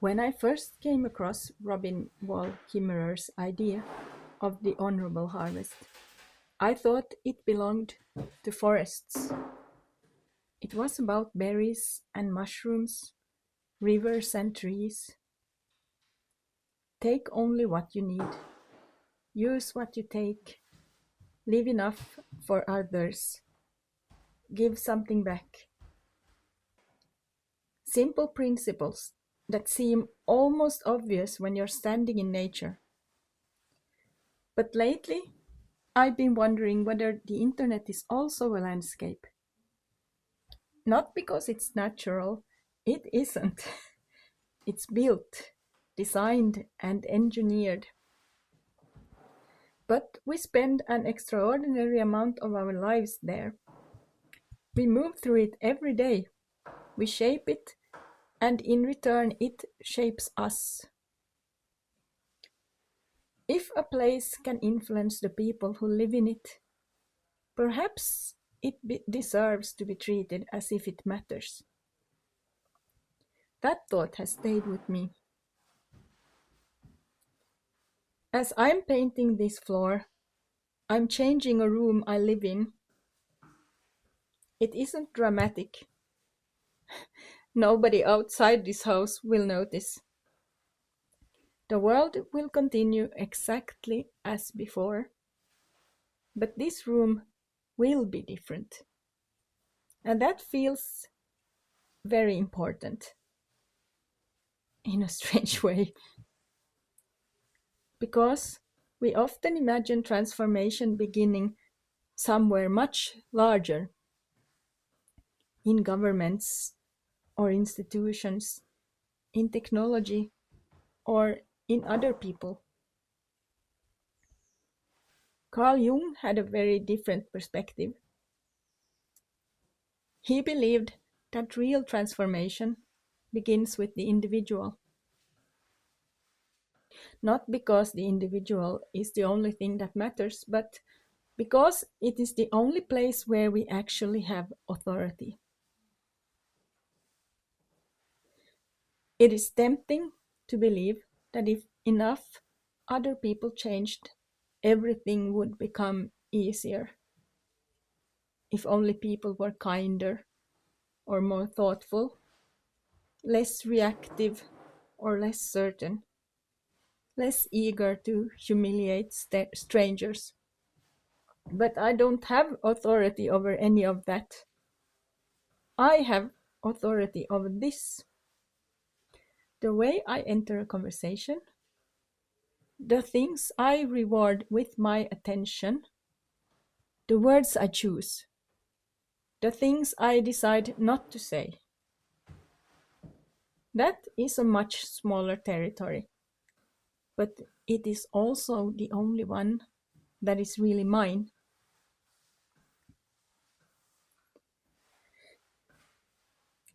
When I first came across Robin Wall Kimmerer's idea of the honorable harvest, I thought it belonged to forests. It was about berries and mushrooms, rivers and trees. Take only what you need, use what you take, leave enough for others, give something back. Simple principles that seem almost obvious when you're standing in nature. But lately, I've been wondering whether the internet is also a landscape. Not because it's natural, it isn't. It's built, designed, and engineered. But we spend an extraordinary amount of our lives there. We move through it every day. We shape it, and in return, it shapes us. If a place can influence the people who live in it, perhaps it deserves to be treated as if it matters. That thought has stayed with me. As I'm painting this floor, I'm changing a room I live in. It isn't dramatic. Nobody outside this house will notice. The world will continue exactly as before, but this room will be different. And that feels very important in a strange way. Because we often imagine transformation beginning somewhere much larger, in governments or institutions, in technology, or in other people. Carl Jung had a very different perspective. He believed that real transformation begins with the individual. Not because the individual is the only thing that matters, but because it is the only place where we actually have authority. It is tempting to believe that if enough other people changed, everything would become easier. If only people were kinder or more thoughtful, less reactive or less certain, less eager to humiliate strangers. But I don't have authority over any of that. I have authority over this. The way I enter a conversation, the things I reward with my attention, the words I choose, the things I decide not to say. That is a much smaller territory, but it is also the only one that is really mine.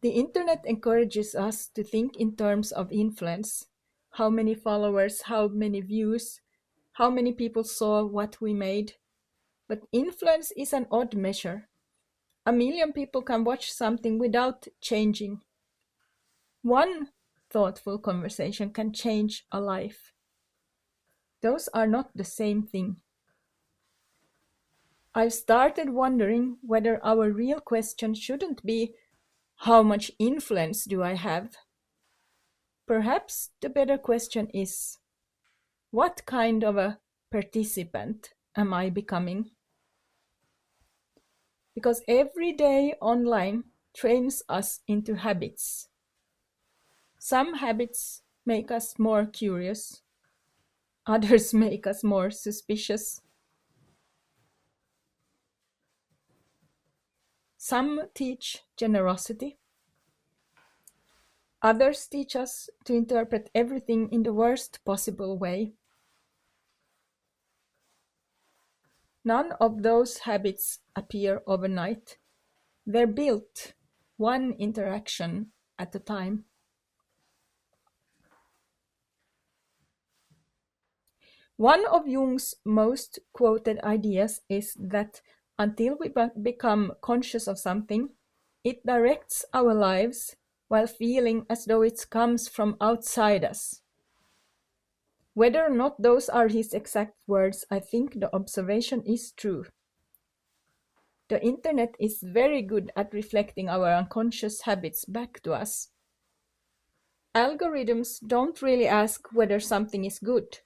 The internet encourages us to think in terms of influence. How many followers, how many views, how many people saw what we made. But influence is an odd measure. 1 million people can watch something without changing. One thoughtful conversation can change a life. Those are not the same thing. I've started wondering whether our real question shouldn't be, how much influence do I have? Perhaps the better question is, what kind of a participant am I becoming? Because every day online trains us into habits. Some habits make us more curious, others make us more suspicious. Some teach generosity. Others teach us to interpret everything in the worst possible way. None of those habits appear overnight. They're built one interaction at a time. One of Jung's most quoted ideas is that until we become conscious of something, it directs our lives while feeling as though it comes from outside us. Whether or not those are his exact words, I think the observation is true. The internet is very good at reflecting our unconscious habits back to us. Algorithms don't really ask whether something is good.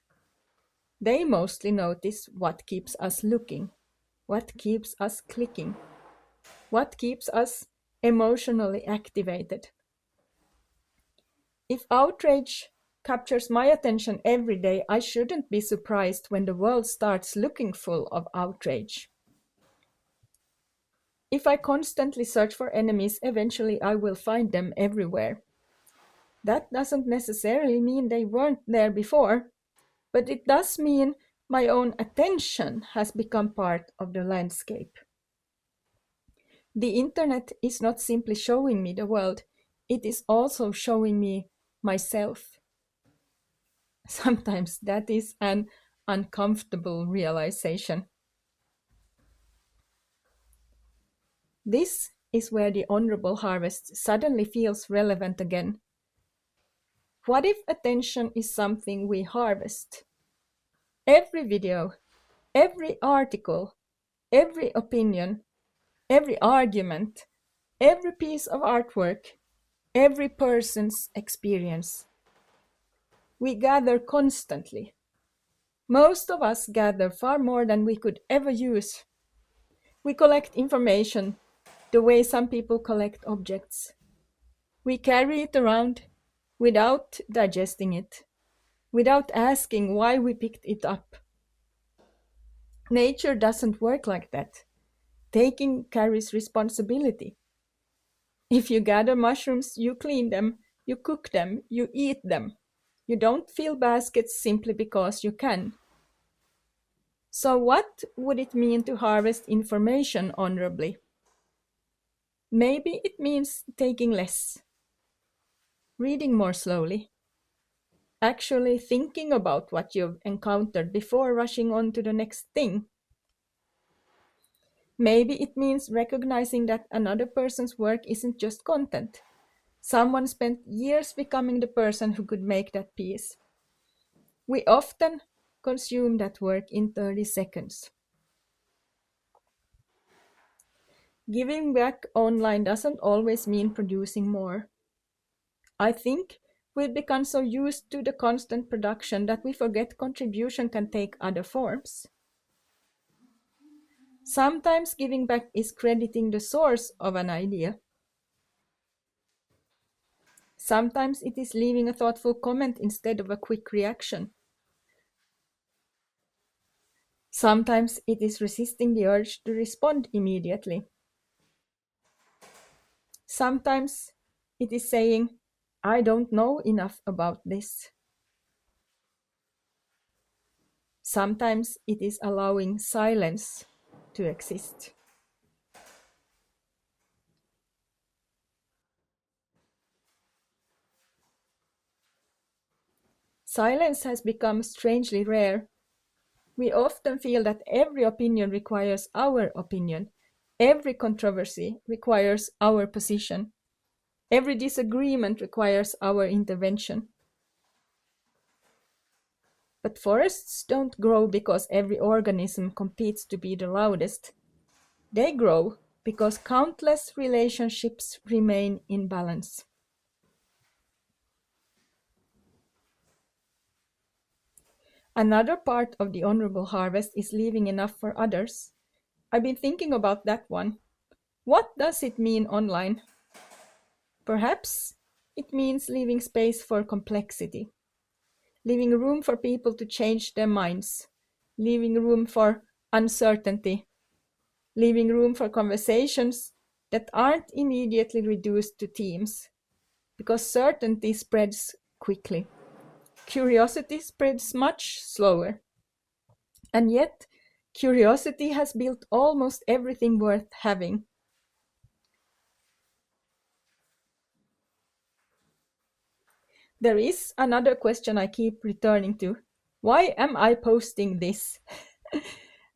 They mostly notice what keeps us looking, what keeps us clicking, what keeps us emotionally activated. If outrage captures my attention every day, I shouldn't be surprised when the world starts looking full of outrage. If I constantly search for enemies, eventually I will find them everywhere. That doesn't necessarily mean they weren't there before, but it does mean my own attention has become part of the landscape. The internet is not simply showing me the world, it is also showing me myself. Sometimes that is an uncomfortable realization. This is where the honorable harvest suddenly feels relevant again. What if attention is something we harvest? Every video, every article, every opinion, every argument, every piece of artwork, every person's experience. We gather constantly. Most of us gather far more than we could ever use. We collect information the way some people collect objects. We carry it around without digesting it, without asking why we picked it up. Nature doesn't work like that. Taking carries responsibility. If you gather mushrooms, you clean them, you cook them, you eat them. You don't fill baskets simply because you can. So what would it mean to harvest information honorably? Maybe it means taking less, reading more slowly, actually thinking about what you've encountered before rushing on to the next thing. Maybe it means recognizing that another person's work isn't just content. Someone spent years becoming the person who could make that piece. We often consume that work in 30 seconds. Giving back online doesn't always mean producing more. I think we've become so used to the constant production that we forget contribution can take other forms. Sometimes giving back is crediting the source of an idea. Sometimes it is leaving a thoughtful comment instead of a quick reaction. Sometimes it is resisting the urge to respond immediately. Sometimes it is saying, I don't know enough about this. Sometimes it is allowing silence to exist. Silence has become strangely rare. We often feel that every opinion requires our opinion. Every controversy requires our position. Every disagreement requires our intervention. But forests don't grow because every organism competes to be the loudest. They grow because countless relationships remain in balance. Another part of the honorable harvest is leaving enough for others. I've been thinking about that one. What does it mean online? Perhaps it means leaving space for complexity, leaving room for people to change their minds, leaving room for uncertainty, leaving room for conversations that aren't immediately reduced to themes, because certainty spreads quickly. Curiosity spreads much slower. And yet, curiosity has built almost everything worth having. There is another question I keep returning to. Why am I posting this?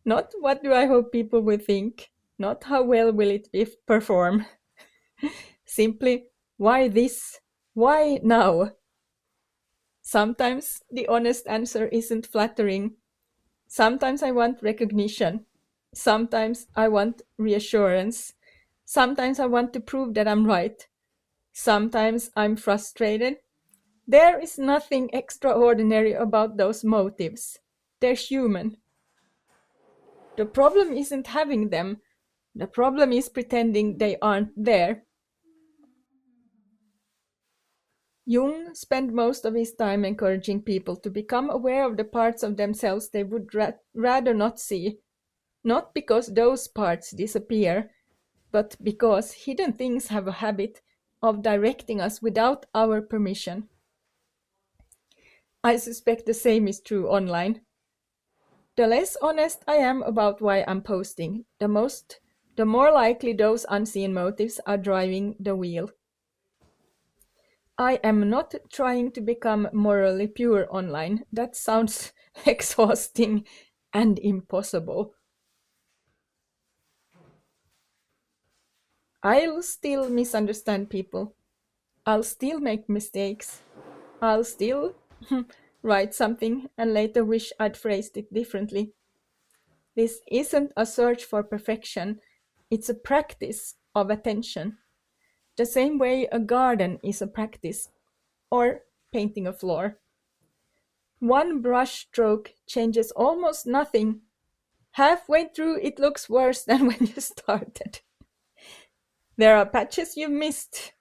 Not what do I hope people will think, not how well will it perform. Simply, Why this? Why now? Sometimes the honest answer isn't flattering. Sometimes I want recognition. Sometimes I want reassurance. Sometimes I want to prove that I'm right. Sometimes I'm frustrated. There is nothing extraordinary about those motives. They're human. The problem isn't having them. The problem is pretending they aren't there. Jung spent most of his time encouraging people to become aware of the parts of themselves they would rather not see, not because those parts disappear, but because hidden things have a habit of directing us without our permission. I suspect the same is true online. The less honest I am about why I'm posting, the more likely those unseen motives are driving the wheel. I am not trying to become morally pure online. That sounds exhausting and impossible. I'll still misunderstand people. I'll still make mistakes. I'll still write something and later wish I'd phrased it differently. This isn't a search for perfection, it's a practice of attention. The same way a garden is a practice, or painting a floor. One brush stroke changes almost nothing. Halfway through, it looks worse than when you started. There are patches you missed.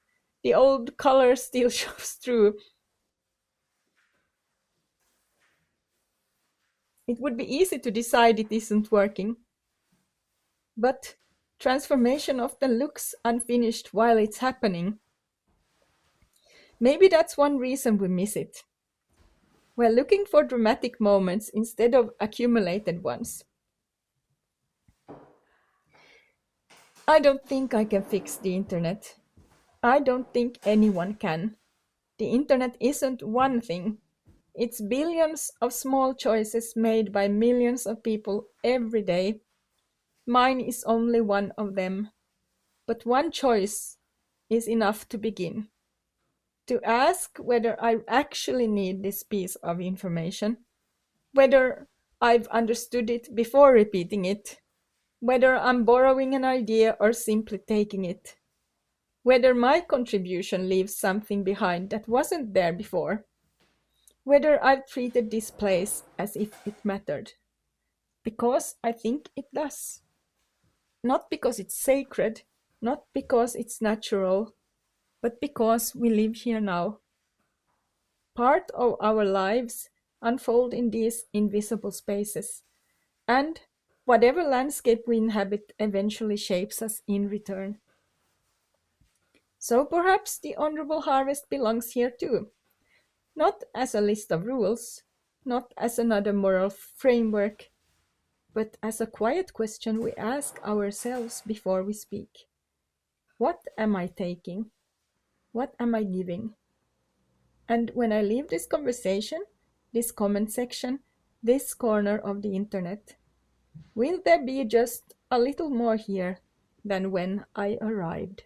The old color still shows through. It would be easy to decide it isn't working. But transformation often looks unfinished while it's happening. Maybe that's one reason we miss it. We're looking for dramatic moments instead of accumulated ones. I don't think I can fix the internet. I don't think anyone can. The internet isn't one thing. It's billions of small choices made by millions of people every day. Mine is only one of them. But one choice is enough to begin. To ask whether I actually need this piece of information, whether I've understood it before repeating it, whether I'm borrowing an idea or simply taking it, whether my contribution leaves something behind that wasn't there before, whether I've treated this place as if it mattered. Because I think it does. Not because it's sacred, not because it's natural, but because we live here now. Part of our lives unfold in these invisible spaces, and whatever landscape we inhabit eventually shapes us in return. So perhaps the honorable harvest belongs here too, not as a list of rules, not as another moral framework, but as a quiet question we ask ourselves before we speak. What am I taking? What am I giving? And when I leave this conversation, this comment section, this corner of the internet, will there be just a little more here than when I arrived?